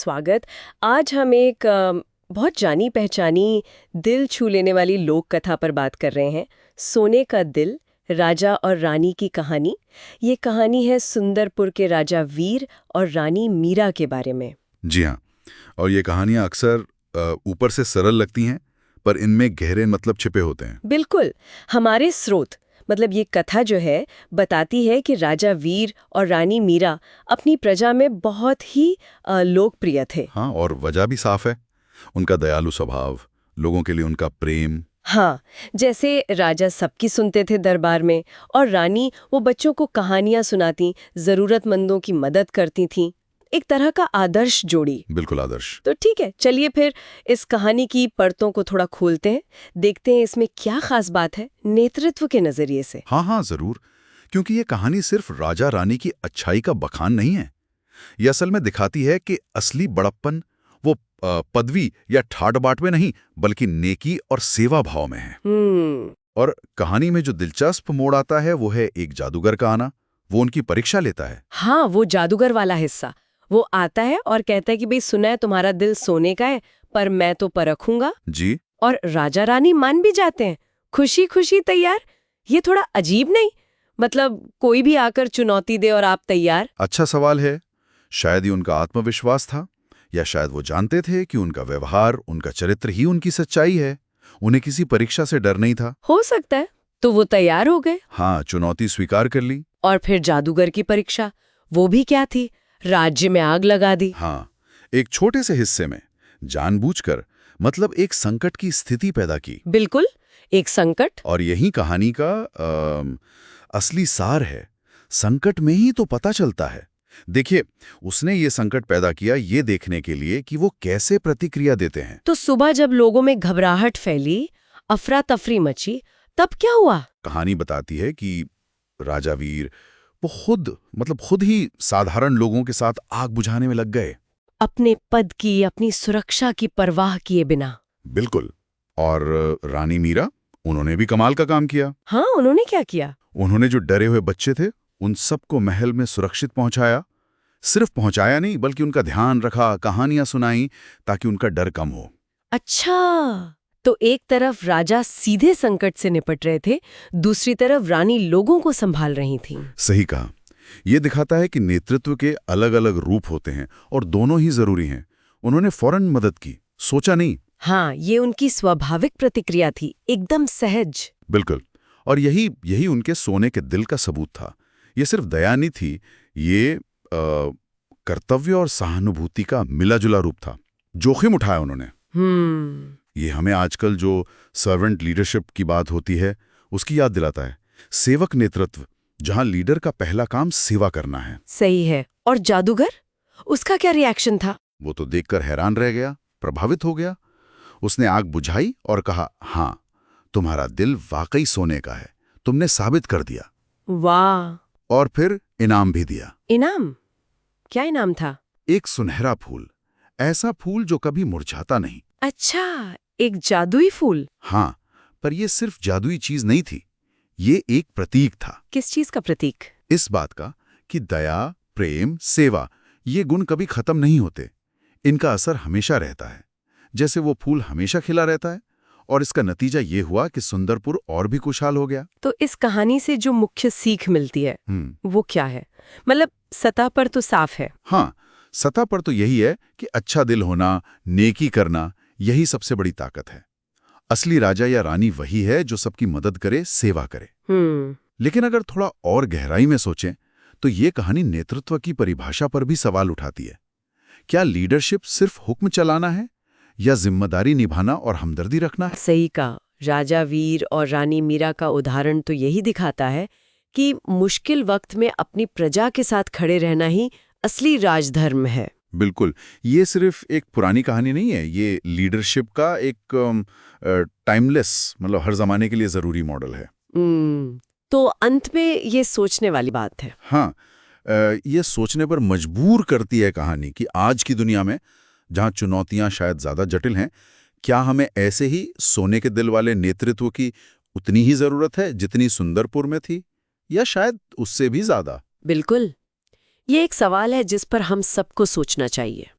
स्वागत। आज हम एक बहुत जानी पहचानी, दिल छू लेने वाली लोक कथा पर बात कर रहे हैं। सोने का दिल, राजा और रानी की कहानी। ये कहानी है सुंदरपुर के राजा वीर और रानी मीरा के बारे में। जी हाँ। और ये कहानियां अक्सर ऊपर से सरल लगती हैं, पर इनमें गहरे मतलब छिपे होते हैं। बिल्कुल। हमारे स्रोत मतलब ये कथा जो है बताती है कि राजा वीर और रानी मीरा अपनी प्रजा में बहुत ही लोकप्रिय थे। हाँ, और वजह भी साफ है। उनका दयालु स्वभाव, लोगों के लिए उनका प्रेम। हाँ, जैसे राजा सबकी सुनते थे दरबार में, और रानी वो बच्चों को कहानियां सुनाती, जरूरतमंदों की मदद करती थीं। एक तरह का आदर्श जोड़ी। बिल्कुल आदर्श। तो ठीक है, चलिए फिर इस कहानी की परतों को थोड़ा खोलते हैं, देखते हैं इसमें क्या खास बात है नेतृत्व के नजरिए से। हाँ हाँ, जरूर। क्योंकि ये कहानी सिर्फ राजा रानी की अच्छाई का बखान नहीं है। ये असल में दिखाती है कि असली बड़प्पन वो पदवी या ठाट बाट में नहीं, बल्कि नेकी और सेवा भाव में है। और कहानी में जो दिलचस्प मोड़ आता है वो है एक जादूगर का आना। वो उनकी परीक्षा लेता है। हाँ, वो जादूगर वाला हिस्सा। वो आता है और कहता है कि भाई सुना है तुम्हारा दिल सोने का है, पर मैं तो परखूंगा। जी। और राजा रानी मान भी जाते हैं, खुशी खुशी तैयार। ये थोड़ा अजीब नहीं? मतलब कोई भी आकर चुनौती दे और आप तैयार। अच्छा सवाल है। शायद ही उनका आत्मविश्वास था, या शायद वो जानते थे कि उनका व्यवहार, उनका चरित्र ही उनकी सच्चाई है। उन्हें किसी परीक्षा से डर नहीं था। हो सकता है। तो वो तैयार हो गए। हाँ, चुनौती स्वीकार कर ली। और फिर जादूगर की परीक्षा, वो भी क्या थी? राज्य में आग लगा दी। हाँ, एक छोटे से हिस्से में जानबूझकर, मतलब एक संकट की स्थिति पैदा की। बिल्कुल, एक संकट। और यही कहानी का असली सार है। संकट में ही तो पता चलता है। देखिए, उसने ये संकट पैदा किया ये देखने के लिए कि वो कैसे प्रतिक्रिया देते हैं। तो सुबह जब लोगों में घबराहट फैली, अफरा तफरी मची, तब क्या हुआ? कहानी बताती है कि राजा वीर वो खुद ही साधारण लोगों के साथ आग बुझाने में लग गए। अपने पद की, अपनी सुरक्षा की परवाह किए बिना। बिल्कुल। और रानी मीरा, उन्होंने भी कमाल का काम किया। हाँ, उन्होंने क्या किया? उन्होंने जो डरे हुए बच्चे थे उन सबको महल में सुरक्षित पहुंचाया। सिर्फ पहुंचाया नहीं, बल्कि उनका ध्यान रखा, कहानियां सुनाई, ताकि उनका डर कम हो। अच्छा, तो एक तरफ राजा सीधे संकट से निपट रहे थे, दूसरी तरफ रानी लोगों को संभाल रही थीं। सही कहा। यह दिखाता है कि नेतृत्व के अलग अलग रूप होते हैं और दोनों ही जरूरी हैं। उन्होंने फौरन मदद की, सोचा नहीं। हाँ, ये उनकी स्वाभाविक प्रतिक्रिया थी, एकदम सहज। बिल्कुल। और यही उनके सोने के दिल का सबूत था। ये सिर्फ दया नहीं थी, ये कर्तव्य और सहानुभूति का मिला-जुला रूप था। जोखिम उठाया उन्होंने। ये हमें आजकल जो सर्वेंट लीडरशिप की बात होती है उसकी याद दिलाता है। सेवक नेतृत्व, जहां लीडर का पहला काम सेवा करना है। सही है। और जादूगर, उसका क्या रिएक्शन था? वो तो देखकर हैरान रह गया, प्रभावित हो गया। उसने आग बुझाई और कहा, हाँ, तुम्हारा दिल वाकई सोने का है, तुमने साबित कर दिया। वाह! और फिर इनाम भी दिया। इनाम? क्या इनाम था? एक सुनहरा फूल, ऐसा फूल जो कभी मुरझाता नहीं। अच्छा, एक जादुई फूल। हाँ, पर यह सिर्फ जादुई चीज नहीं थी, ये एक प्रतीक था। किस चीज का प्रतीक? इस बात का कि दया, प्रेम, सेवा, ये गुण कभी खत्म नहीं होते। इनका असर हमेशा रहता है। जैसे वो फूल हमेशा खिला रहता है। और इसका नतीजा ये हुआ कि सुंदरपुर और भी खुशहाल हो गया। तो इस कहानी से जो मुख्य सीख मिलती है वो क्या है? मतलब सतह पर तो साफ है। हाँ, सतह पर तो यही है कि अच्छा दिल होना, नेकी करना, यही सबसे बड़ी ताकत है। असली राजा या रानी वही है जो सबकी मदद करे, सेवा करे। लेकिन अगर थोड़ा और गहराई में सोचें तो ये कहानी नेतृत्व की परिभाषा पर भी सवाल उठाती है। क्या लीडरशिप सिर्फ हुक्म चलाना है, या जिम्मेदारी निभाना और हमदर्दी रखना है? सही कहा। राजा वीर और रानी मीरा का उदाहरण तो यही दिखाता है कि मुश्किल वक्त में अपनी प्रजा के साथ खड़े रहना ही असली राजधर्म है। बिल्कुल। ये सिर्फ एक पुरानी कहानी नहीं है, ये लीडरशिप का एक टाइमलेस, मतलब हर जमाने के लिए जरूरी मॉडल है। तो अंत में ये सोचने वाली बात है। हाँ, ये सोचने पर मजबूर करती है कहानी कि आज की दुनिया में, जहां चुनौतियां शायद ज्यादा जटिल हैं, क्या हमें ऐसे ही सोने के दिल वाले नेतृत्व की उतनी ही जरूरत है जितनी सुंदरपुर में थी, या शायद उससे भी ज्यादा? बिल्कुल। ये एक सवाल है जिस पर हम सबको सोचना चाहिए।